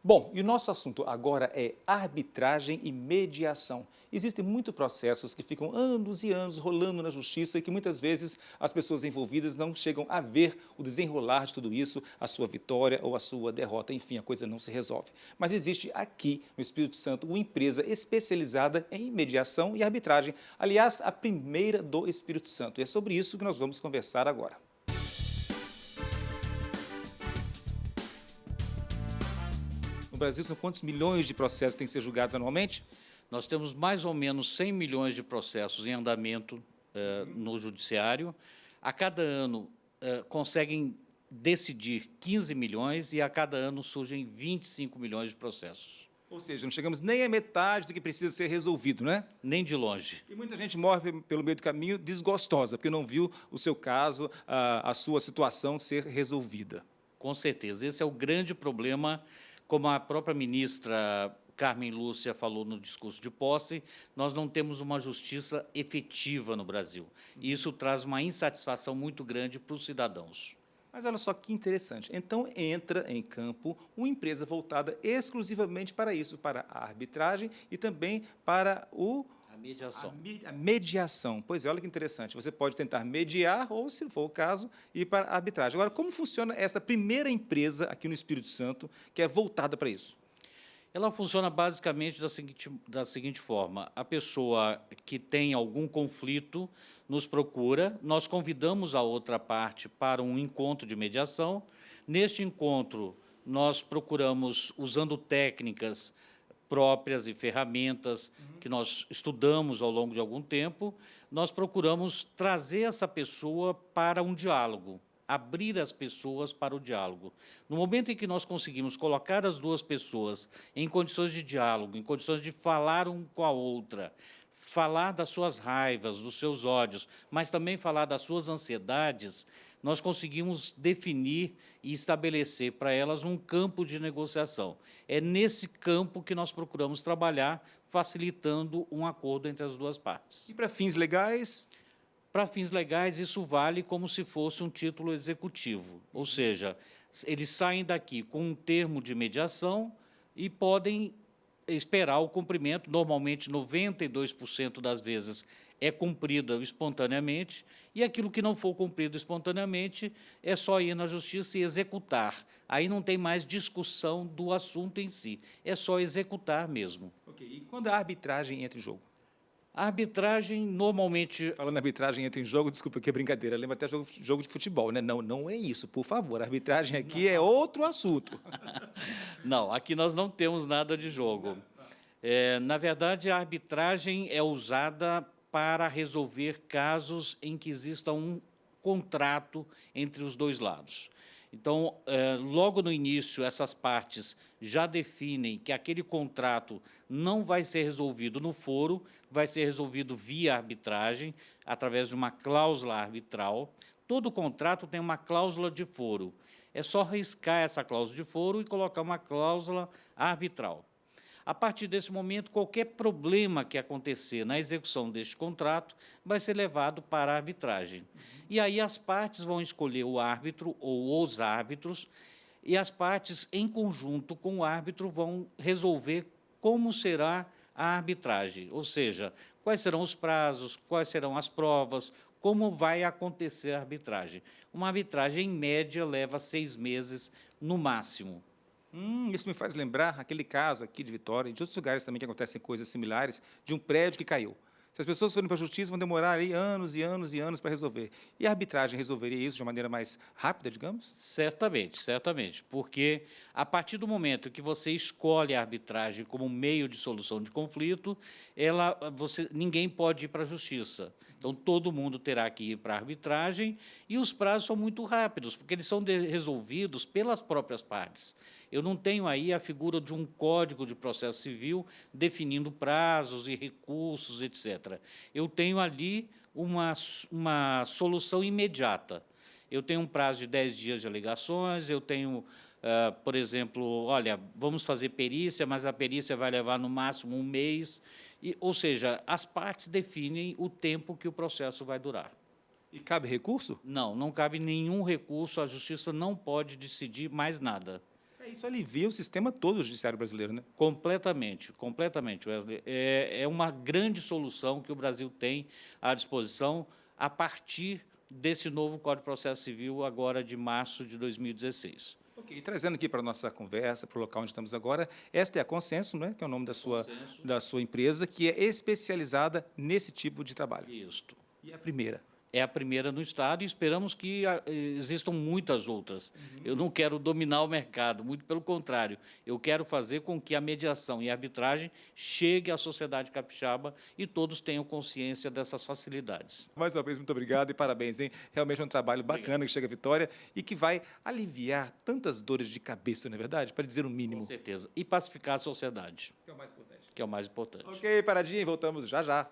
Bom, e o nosso assunto agora é arbitragem e mediação. Existem muitos processos que ficam anos e anos rolando na justiça e que muitas vezes as pessoas envolvidas não chegam a ver o desenrolar de tudo isso, a sua vitória ou a sua derrota, enfim, a coisa não se resolve. Mas existe aqui no Espírito Santo uma empresa especializada em mediação e arbitragem, aliás, a primeira do Espírito Santo. E é sobre isso que nós vamos conversar agora. No Brasil, são quantos milhões de processos têm que ser julgados anualmente? Nós temos mais ou menos 100 milhões de processos em andamento no judiciário. A cada ano conseguem decidir 15 milhões e a cada ano surgem 25 milhões de processos. Ou seja, não chegamos nem à metade do que precisa ser resolvido, né? Nem de longe. E muita gente morre pelo meio do caminho desgostosa, porque não viu o seu caso, a sua situação ser resolvida. Com certeza. Esse é o grande problema, como a própria ministra Carmen Lúcia falou no discurso de posse, nós não temos uma justiça efetiva no Brasil. E isso traz uma insatisfação muito grande para os cidadãos. Mas olha só que interessante. Então, entra em campo uma empresa voltada exclusivamente para isso, para a arbitragem e também para A mediação. a mediação. Pois é, olha que interessante. Você pode tentar mediar ou, se for o caso, ir para a arbitragem. Agora, como funciona essa primeira empresa aqui no Espírito Santo que é voltada para isso? Ela funciona basicamente da seguinte forma: a pessoa que tem algum conflito nos procura, nós convidamos a outra parte para um encontro de mediação. Neste encontro, nós procuramos, usando técnicas próprias e ferramentas que nós estudamos ao longo de algum tempo, nós procuramos trazer essa pessoa para um diálogo, abrir as pessoas para o diálogo. No momento em que nós conseguimos colocar as duas pessoas em condições de diálogo, em condições de falar um com a outra, falar das suas raivas, dos seus ódios, mas também falar das suas ansiedades, nós conseguimos definir e estabelecer para elas um campo de negociação. É nesse campo que nós procuramos trabalhar, facilitando um acordo entre as duas partes. E para fins legais? Para fins legais, isso vale como se fosse um título executivo, ou seja, eles saem daqui com um termo de mediação e podem esperar o cumprimento. Normalmente, 92% das vezes é cumprida espontaneamente, e aquilo que não for cumprido espontaneamente é só ir na justiça e executar. Aí não tem mais discussão do assunto em si, é só executar mesmo. Ok. E quando a arbitragem entra em jogo? A arbitragem, normalmente... Falando em arbitragem entra em jogo, desculpa que é brincadeira, lembra até jogo de futebol, né? Não, não é isso, por favor, a arbitragem aqui é outro assunto. Não, aqui nós não temos nada de jogo. Na verdade, a arbitragem é usada para resolver casos em que exista um contrato entre os dois lados. Então, logo no início, essas partes já definem que aquele contrato não vai ser resolvido no foro, vai ser resolvido via arbitragem, através de uma cláusula arbitral. Todo contrato tem uma cláusula de foro. É só riscar essa cláusula de foro e colocar uma cláusula arbitral. A partir desse momento, qualquer problema que acontecer na execução deste contrato vai ser levado para a arbitragem. E aí as partes vão escolher o árbitro ou os árbitros, e as partes, em conjunto com o árbitro, vão resolver como será a arbitragem, ou seja, quais serão os prazos, quais serão as provas, como vai acontecer a arbitragem. Uma arbitragem, em média, leva 6 meses no máximo. Isso me faz lembrar aquele caso aqui de Vitória, e de outros lugares também que acontecem coisas similares, de um prédio que caiu. Se as pessoas forem para a justiça, vão demorar aí anos e anos e anos para resolver. E a arbitragem resolveria isso de uma maneira mais rápida, digamos? Certamente, certamente, porque a partir do momento que você escolhe a arbitragem como meio de solução de conflito, ninguém pode ir para a justiça. Então, todo mundo terá que ir para a arbitragem e os prazos são muito rápidos, porque eles são resolvidos pelas próprias partes. Eu não tenho aí a figura de um código de processo civil definindo prazos e recursos, etc. Eu tenho ali uma solução imediata. Eu tenho um prazo de 10 dias de alegações, eu tenho, por exemplo, olha, vamos fazer perícia, mas a perícia vai levar no máximo 1 mês, ou seja, as partes definem o tempo que o processo vai durar. E cabe recurso? Não, não cabe nenhum recurso, a justiça não pode decidir mais nada. Isso alivia o sistema todo do judiciário brasileiro, né? Completamente, completamente, Wesley. É uma grande solução que o Brasil tem à disposição a partir desse novo Código de Processo Civil, agora de março de 2016. Ok, e trazendo aqui para a nossa conversa, para o local onde estamos agora, esta é a Consenso, né, que é o nome da sua empresa, que é especializada nesse tipo de trabalho. Isto. E a primeira? É a primeira no Estado e esperamos que existam muitas outras. Eu não quero dominar o mercado, muito pelo contrário. Eu quero fazer com que a mediação e a arbitragem chegue à sociedade capixaba e todos tenham consciência dessas facilidades. Mais uma vez, muito obrigado e parabéns, hein? Realmente é um trabalho bacana que chega à vitória e que vai aliviar tantas dores de cabeça, não é verdade? Para dizer o mínimo. Com certeza. E pacificar a sociedade, Que é o mais importante. que é o mais importante. Ok, paradinha e voltamos já já.